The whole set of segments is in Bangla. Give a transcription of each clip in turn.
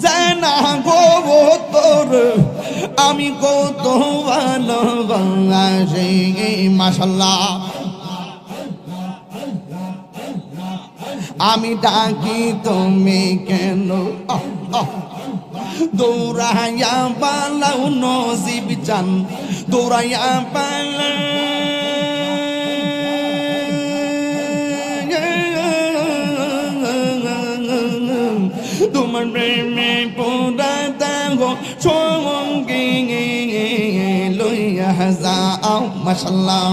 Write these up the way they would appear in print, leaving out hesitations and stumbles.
জানা গো তোর আমি কত ভালোবাসি মাশাআল্লাহ আমি ডাকি তুমি কেন দৌড়াইয়া পালাও নসিব চান দৌড়াইয়া পালা তোমার প্রেমে পুরা দেহ সঙ্গে লইয়া যাও মাশাআল্লাহ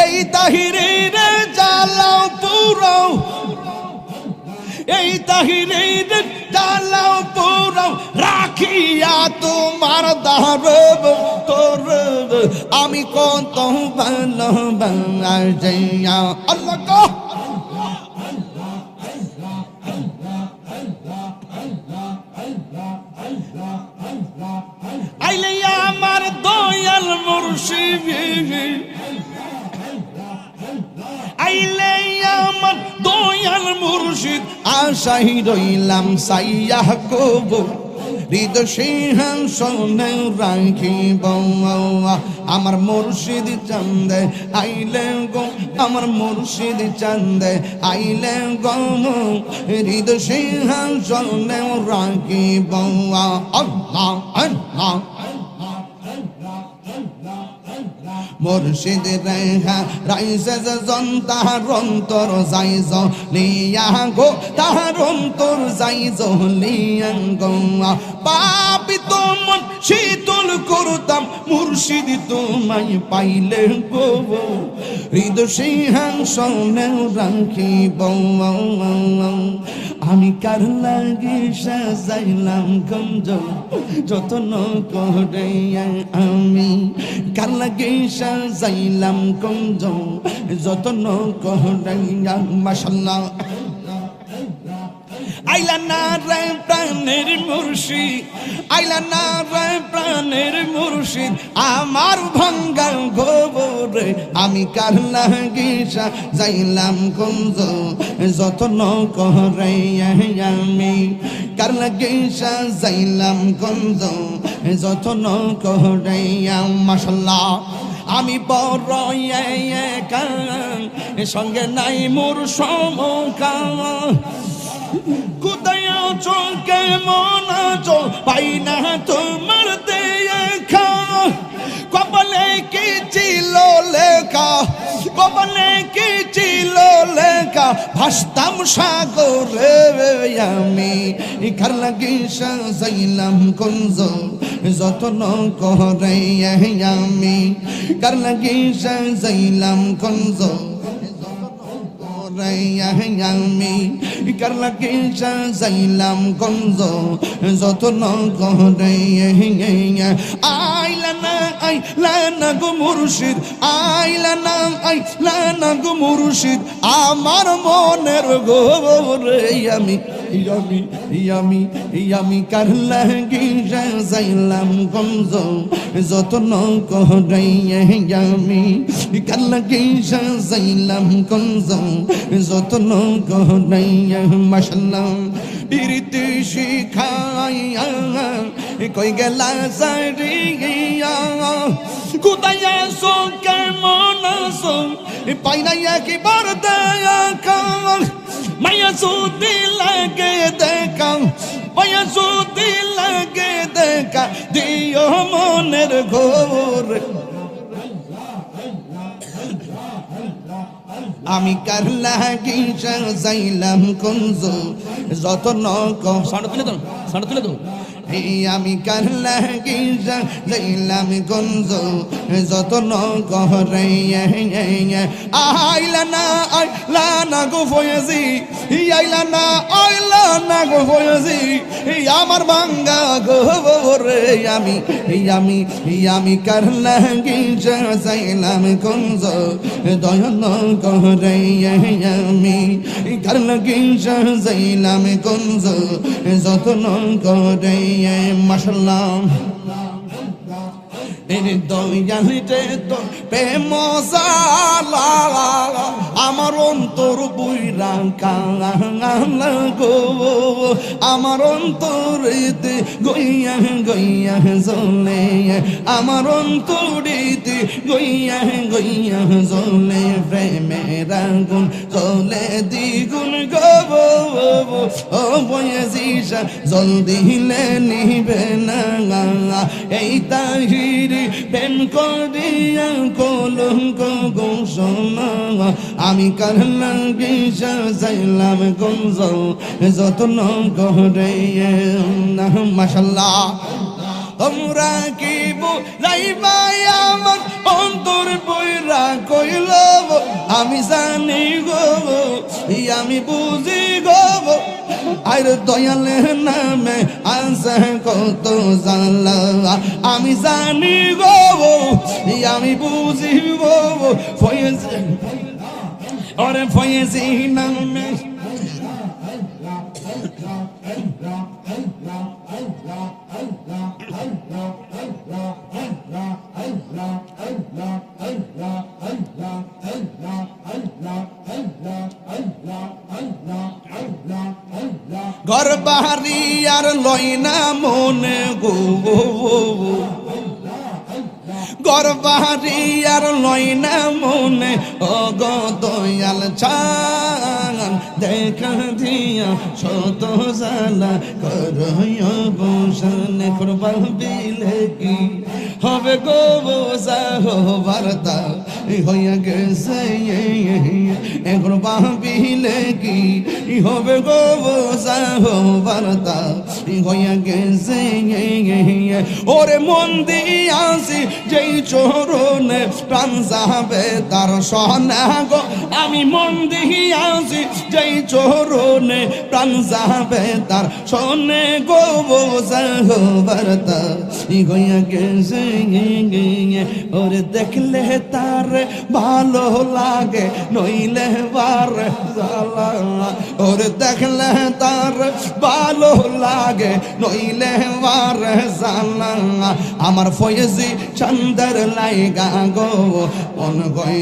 এই তাহিরের জ্বালাও পুরাও এই তাহিরের জ্বালাও পুরাও রাখিয়া তোমার দারব তোর আমি কত ভালোবাসি আল্লাহ গো আইলে আমার দয়াল মুর্শিদ আইলে আমার দয়াল মুর্শিদ আশাই রইলাম সাইয়া কব হৃদ সিংহাসনে রাখিব আমার মুর্শিদ চান্দে আইলে গো আমার মুর্শিদ চান্দে আইলে গো হৃদ সিংহাসনে রাখিব আল্লাহ আল্লাহ মুর্শিদ রেহা রাইসে জন্তার অন্তর যাইজ লিয়া গো তাহার অন্তর যাইজ লিয়া গো পাপি মন শীতল করতাম মুর্শিদ তোমায় পাইলে গো হৃদ সিংহাসনে রাখিব আমি কার লাগি সাজাইলাম গঞ্জ যতন করে আমি কার লাগি সাজাইলাম গঞ্জ যতন করে মাশাআল্লাহ আইলা না রে প্রাণের মুর্শিদ আইলা না রে প্রাণের মুর্শিদ আমার ভাঙ্গা গোবরে আমি কার লাগি সাজাইলাম গঞ্জ যতন করে আমি কার লাগি সাজাইলাম গঞ্জ যতন করে মাশাআল্লাহ আমি বড় একা সঙ্গে নাই মোর সমকা কোথায় আছো কেমন আছো পাই না তোমার দেখা কপালে কি ছিল লেখা কপালে কি ছিল লেখা ভাসতাম সাগরে আমি কার লাগি সাজাইলাম গঞ্জ যতন করে আমি কার লাগি সাজাইলাম গঞ্জ আমি কার লাগি সাজাইলাম গঞ্জ যতন করে আইলা না গো মুর্শিদ আইলা না গো মুর্শিদ আমার মনের গোবরে আমি কার লাগি সাজাইলাম গঞ্জ যতন করে আমি কার লাগি সাজাইলাম গঞ্জ যতন করে মাশাআল্লাহ ইরিতে শিখাইয়া কই গেলা সারিয়া কোথায় আছো কেমন আছো পাই না একবার দেখা মায়া সুদি লাগে দেখা মায়া সুদি লাগে দেখা দিও মনের ঘোর আমি কার লাগি সাজাইলাম গঞ্জ যতন সাউন্ড তুলে দাও আমি কার লাগি সাজাইলাম গঞ্জ যতন করে আইলা না গো ফয়েজি আইলা না গো ফয়েজি আমার ভাঙ্গা গোবরে আমি কার লাগি সাজাইলাম গঞ্জ দয়ন করে আমি কার লাগি সাজাইলাম গঞ্জ যতন করে মাশাআল্লাহ এর দয়ালিতে তো প্রেম জালা আমার অন্তর বুইরা কালা গো আমার অন্তরেতে গইয়া গইয়া জ্বলে আমার অন্তরেতে গইয়া গইয়া জ্বলে প্রেমের আগুন জ্বলে দ্বিগুণ গো ও বয়সীশা জল দিলে নিবে না এই তাহিরি প্রেম করিয়া কলঙ্ক ঘোষণা আমি কার লাগিয়া যাইলাম গঞ্জ যত্ন করে না মাশাল্লাহ তোমরা কি বুঝাইবা আমার অন্তর বইরা কইল আমি জানি গো আমি বুঝি গো আর দয়ালের নামে আছে কত জানলা আমি জানি গো আমি বুঝি গো ফয়েজি ওরে ফয়েজি নামে ঘর বাহারি আর লয় না মনে গো ঘর বাহারি আর লয় না মনে ও গো দয়াল চান দেখা দিয়া শত জানা করয় বসনে করবার বিলে কি হবে গো বোঝা বার্তা হইয়া গেছে এখন বাবিলে কি হবে গো বোঝা বার্তা হইয়া গেছে ওরে মন দিয়াছি যেই চরণে প্রাণ যাবে তার সনা গো আমি মন দিয়াছি যেই চরণে প্রাণ যাবে তার সনে গো বোঝা বার্তা হইয়া গেছে ওরে দেখলে তার ভালো লাগে নইলে বার জালা ওরে দেখলে তার ভালো লাগে নইলে বার জালা আমার ফয়েজি চন্দর লাইগা গো মন গই